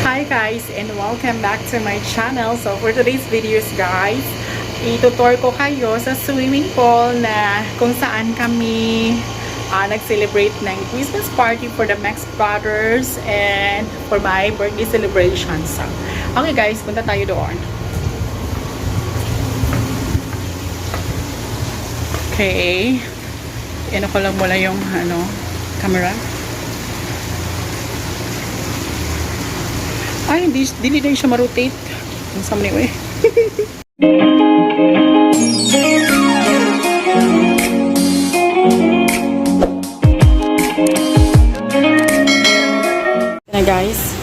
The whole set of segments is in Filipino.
Hi guys and welcome back to my channel. So for today's videos guys, itutur ko kayo sa swimming pool na kung saan kami nag-celebrate ng Christmas party for the Max Brothers and for my birthday celebration. So, okay guys, punta tayo doon. Okay. Ano ko lang mula yung camera. Ay, hindi na siya ma-rotate. Ang samni mo eh. Na guys.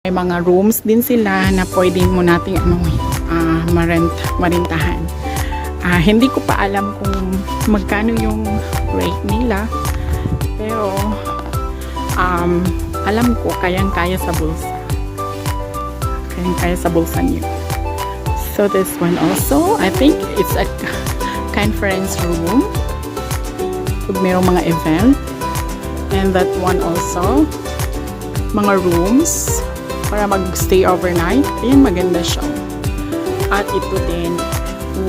May mga rooms din sila na pwede mo nating marentahan. Hindi ko pa alam kung magkano yung rate nila. Pero alam ko kayang-kaya sa bulsa. Kayang-kaya sa bulsa niyo. So this one also, I think it's a conference room. Pag mayroong mga event. And that one also, mga rooms para mag-stay overnight. Ayan, maganda siya. At ito din,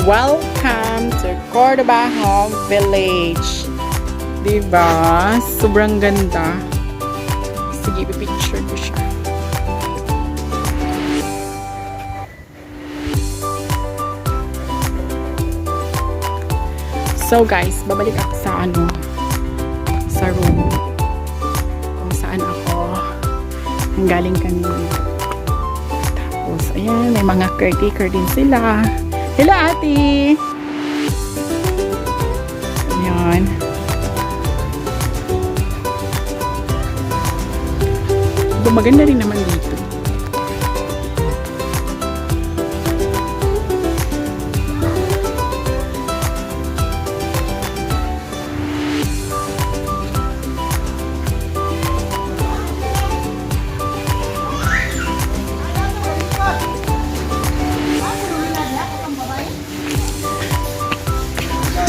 welcome to Cordoba Village. Diba? Sobrang ganda. Sige, picture ko siya. So guys, babalik ako sa room kung saan ako galing kanina. Tapos ayan, may mga caretaker din sila. Hello ate! Ayan. Maganda rin naman dito.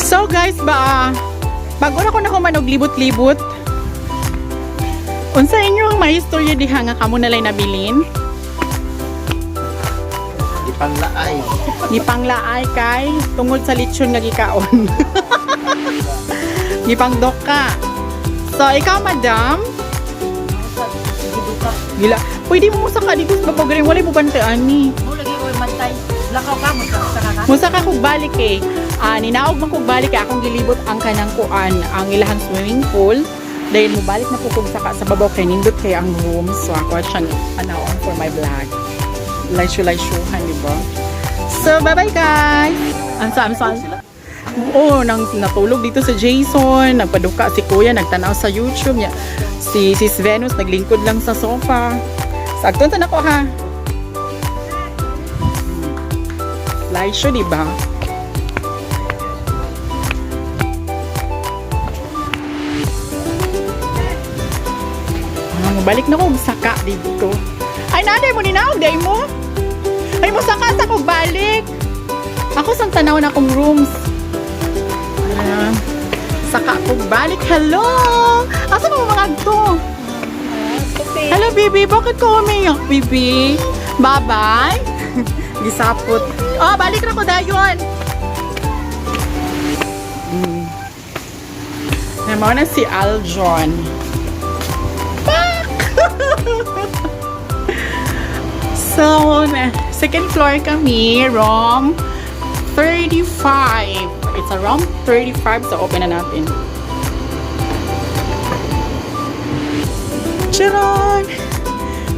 So guys, bago na ko manog libot-libot. Unsa inyo may istorya diha nga kamo nalay nabilin? Gipanglaay kay tungod sa lechon nga gikaon. Gipangdok ka. So ikaw madam, gila. Pwede mo musa ka dito sa babagaring walay mo bantaan ni. Mo lagi ko mantay. Lakaw ka mo sa ka. Musa ka kog balik eh. Ninaog man kog balik kay akong gilibot ang kanang kuan, ang ilahang swimming pool. Dahil mo balik na po kog sa babaw kay nindot kay ang room. So ako siyang on for my vlog. Laysyo-laysyuhan, di ba? So bye-bye guys. Ansa. Oo, natulog dito sa Jason. Nagpaduka si Kuya, nagtanaw sa YouTube niya. Si Sis Venus naglingkod lang sa sofa. Sagton ta nako ha. Laysyo, di ba? Balik na kong saka dito. Ay, nanay mo, ninaog, day mo. Ay, mo saka sa kong balik. Ako sang tanaw na akong rooms. Ayan. Saka kong balik. Hello! Asa mo mga to? Hello, baby. Bakit ko umiyak, baby? Bye-bye. Gisapot. Oh, balik na ko dayon. Namaw na si Aljon. So, second floor kami, room 35. It's a room 35, so open na natin. Charon!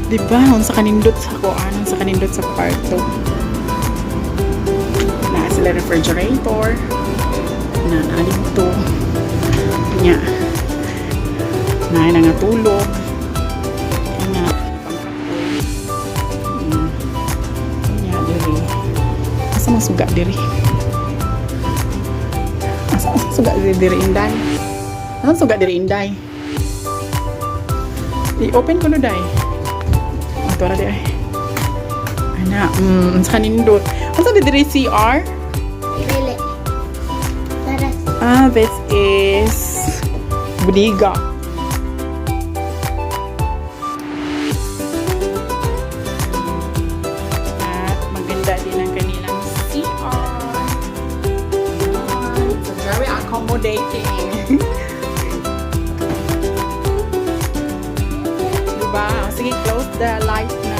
Diba, sa kanindot sa kuan, sa kanindot sa kwarto. Na sila refrigerator. Na dito. Nya. Na nangatulog. Asa masuga diri? Asa suga diri Inday? Asa suga diri Inday? I-open ko no day. Ato ra di ay. Ana, sa kanindot. Asa diri CR? Dili. This is Budiga. Accommodating. Diba? Sige, close the light na.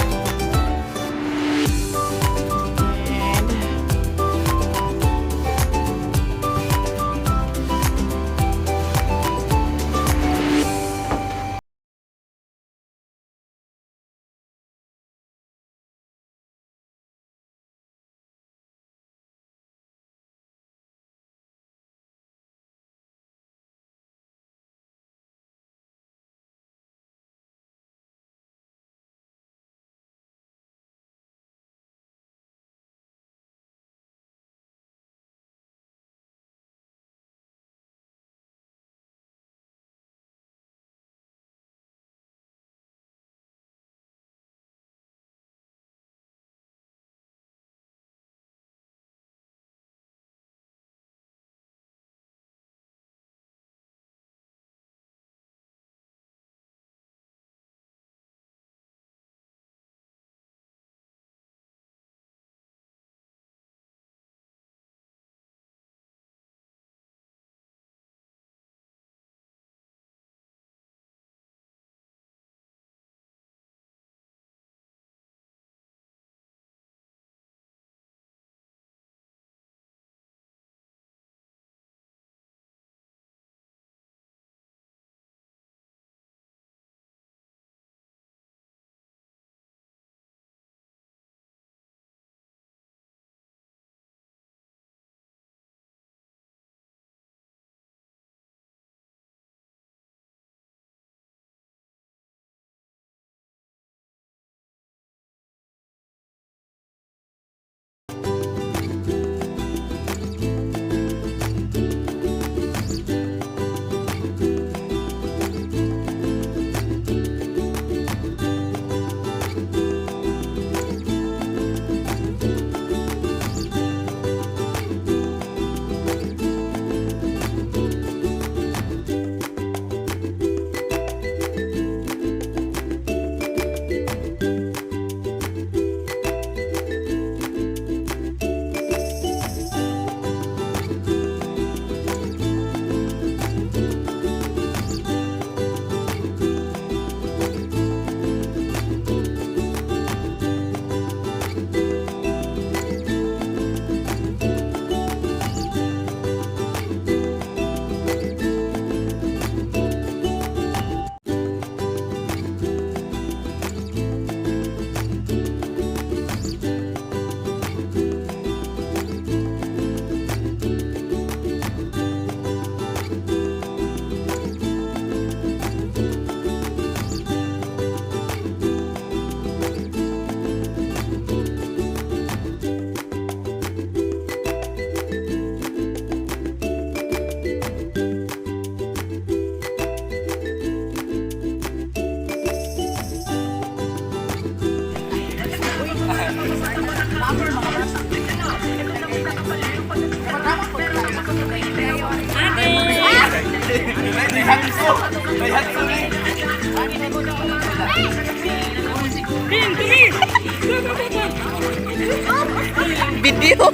Video.